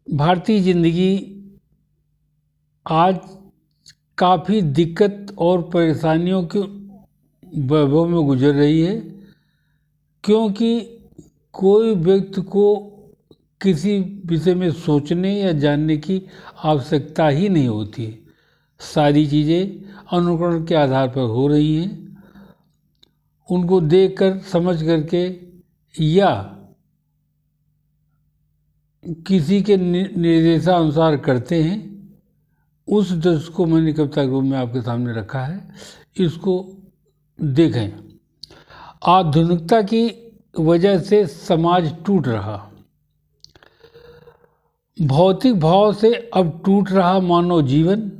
भारतीय ज़िंदगी आज काफ़ी दिक्कत और परेशानियों के वैभव में गुजर रही है, क्योंकि कोई व्यक्ति को किसी विषय में सोचने या जानने की आवश्यकता ही नहीं होती। सारी चीज़ें अनुकरण के आधार पर हो रही हैं। उनको देखकर समझ करके या किसी के निर्देशानुसार करते हैं। उस दृश्य को मैंने कविता के रूप में आपके सामने रखा है, इसको देखें। आधुनिकता की वजह से समाज टूट रहा, भौतिक भाव से अब टूट रहा मानव जीवन।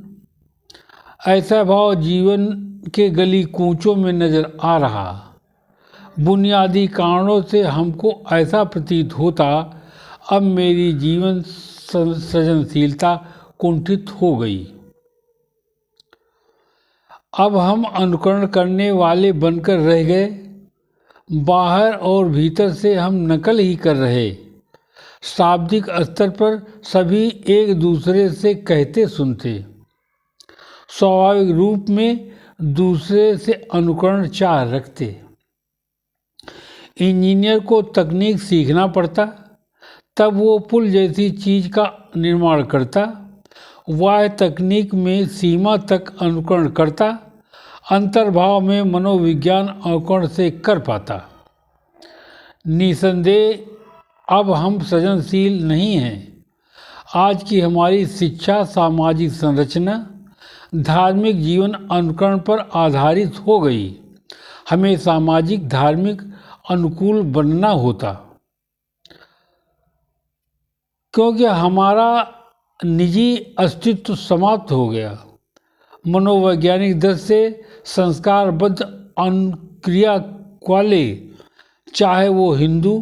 ऐसा भाव जीवन के गली कूचों में नजर आ रहा। बुनियादी कारणों से हमको ऐसा प्रतीत होता, अब मेरी जीवन सृजनशीलता कुंठित हो गई। अब हम अनुकरण करने वाले बनकर रह गए। बाहर और भीतर से हम नकल ही कर रहे। शाब्दिक स्तर पर सभी एक दूसरे से कहते सुनते, स्वाभाविक रूप में दूसरे से अनुकरण चाह रखते। इंजीनियर को तकनीक सीखना पड़ता, तब वो पुल जैसी चीज का निर्माण करता। वह तकनीक में सीमा तक अनुकरण करता, अंतर्भाव में मनोविज्ञान अनुकरण से कर पाता। निसंदेह अब हम सृजनशील नहीं हैं। आज की हमारी शिक्षा, सामाजिक संरचना, धार्मिक जीवन अनुकरण पर आधारित हो गई। हमें सामाजिक धार्मिक अनुकूल बनना होता, क्योंकि हमारा निजी अस्तित्व समाप्त हो गया। मनोवैज्ञानिक दृष्टि से संस्कारबद्ध अनुक्रिया वाले, चाहे वो हिंदू,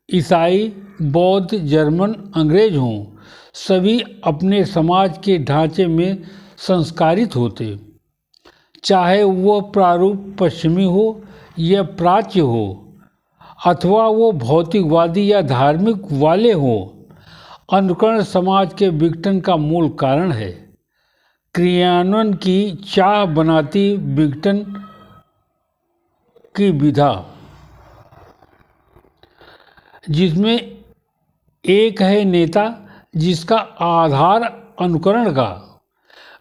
ईसाई, बौद्ध, जर्मन, अंग्रेज हों, सभी अपने समाज के ढांचे में संस्कारित होते। चाहे वह प्रारूप पश्चिमी हो या प्राच्य हो, अथवा वो भौतिकवादी या धार्मिक वाले हों, अनुकरण समाज के विघटन का मूल कारण है। क्रियान्वयन की चाह बनाती विघटन की विधा, जिसमें एक है नेता जिसका आधार अनुकरण का।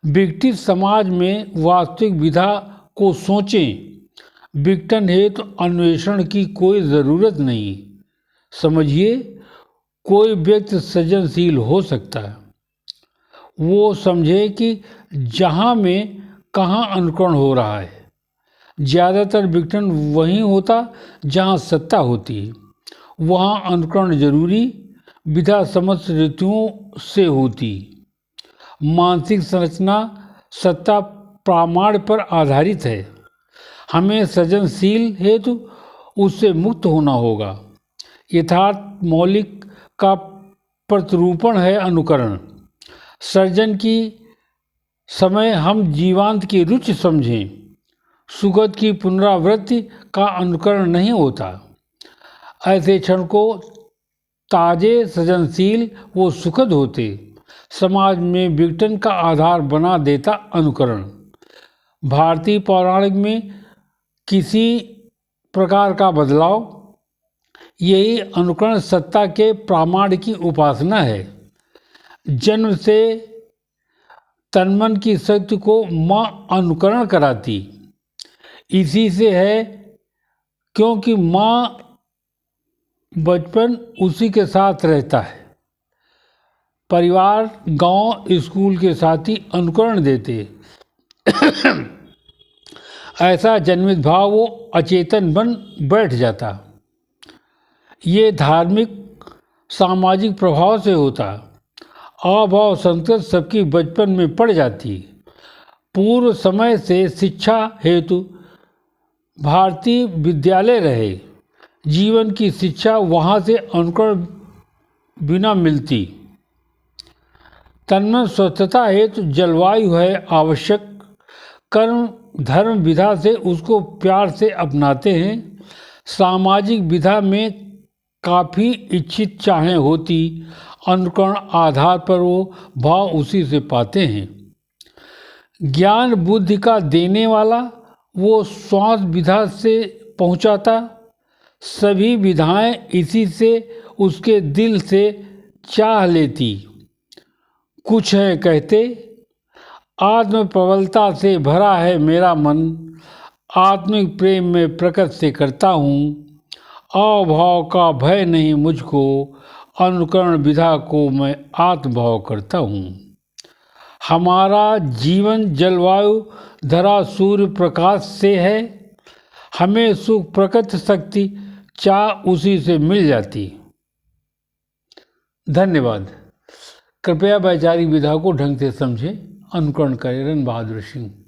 विघटित समाज में वास्तविक विधा को सोचें, विघटन हेतु अन्वेषण की कोई ज़रूरत नहीं। समझिए, कोई व्यक्ति सृजनशील हो सकता है, वो समझे कि जहाँ में कहाँ अनुकरण हो रहा है। ज़्यादातर विघटन वहीं होता जहाँ सत्ता होती है, वहाँ अनुकरण जरूरी। विधा समस्त ऋतुओं से होती। मानसिक संरचना सत्ता प्रामाण्य पर आधारित है। हमें सृजनशील हेतु उससे मुक्त होना होगा। यथार्थ मौलिक का प्रतिरूपण है अनुकरण। सृजन की समय हम जीवांत की रुचि समझें। सुगत की पुनरावृत्ति का अनुकरण नहीं होता। ऐसे क्षण को ताजे, सृजनशील वो सुखद होते। समाज में विघटन का आधार बना देता अनुकरण। भारतीय पौराणिक में किसी प्रकार का बदलाव, यही अनुकरण सत्ता के प्रामाण्य की उपासना है। जन्म से तन्मन की शक्ति को माँ अनुकरण कराती इसी से है, क्योंकि माँ बचपन उसी के साथ रहता है। परिवार, गांव, स्कूल के साथी अनुकरण देते। ऐसा जन्मित भाव वो अचेतन बन बैठ जाता। ये धार्मिक सामाजिक प्रभाव से होता। अभाव संस्कृत सबकी बचपन में पड़ जाती। पूर्व समय से शिक्षा हेतु भारतीय विद्यालय रहे। जीवन की शिक्षा वहाँ से अनुकरण बिना मिलती। तन्मय स्वस्थता हेतु जलवायु है आवश्यक। कर्म धर्म विधा से उसको प्यार से अपनाते हैं। सामाजिक विधा में काफ़ी इच्छित चाहें होती, अनुकरण आधार पर वो भाव उसी से पाते हैं। ज्ञान बुद्धि का देने वाला वो श्वास विधा से पहुंचाता, सभी विधाएं इसी से उसके दिल से चाह लेती। कुछ है कहते, आत्म प्रबलता से भरा है मेरा मन, आत्मिक प्रेम में प्रकट से करता हूँ, अभाव का भय नहीं मुझको, अनुकरण विधा को मैं आत्मभाव करता हूँ। हमारा जीवन जलवायु धरा सूर्य प्रकाश से है, हमें सुख प्रकृति शक्ति चाह उसी से मिल जाती। धन्यवाद। कृपया वैचारिक विधा को ढंग से समझें, अनुकरण करें। रन बहादुर सिंह।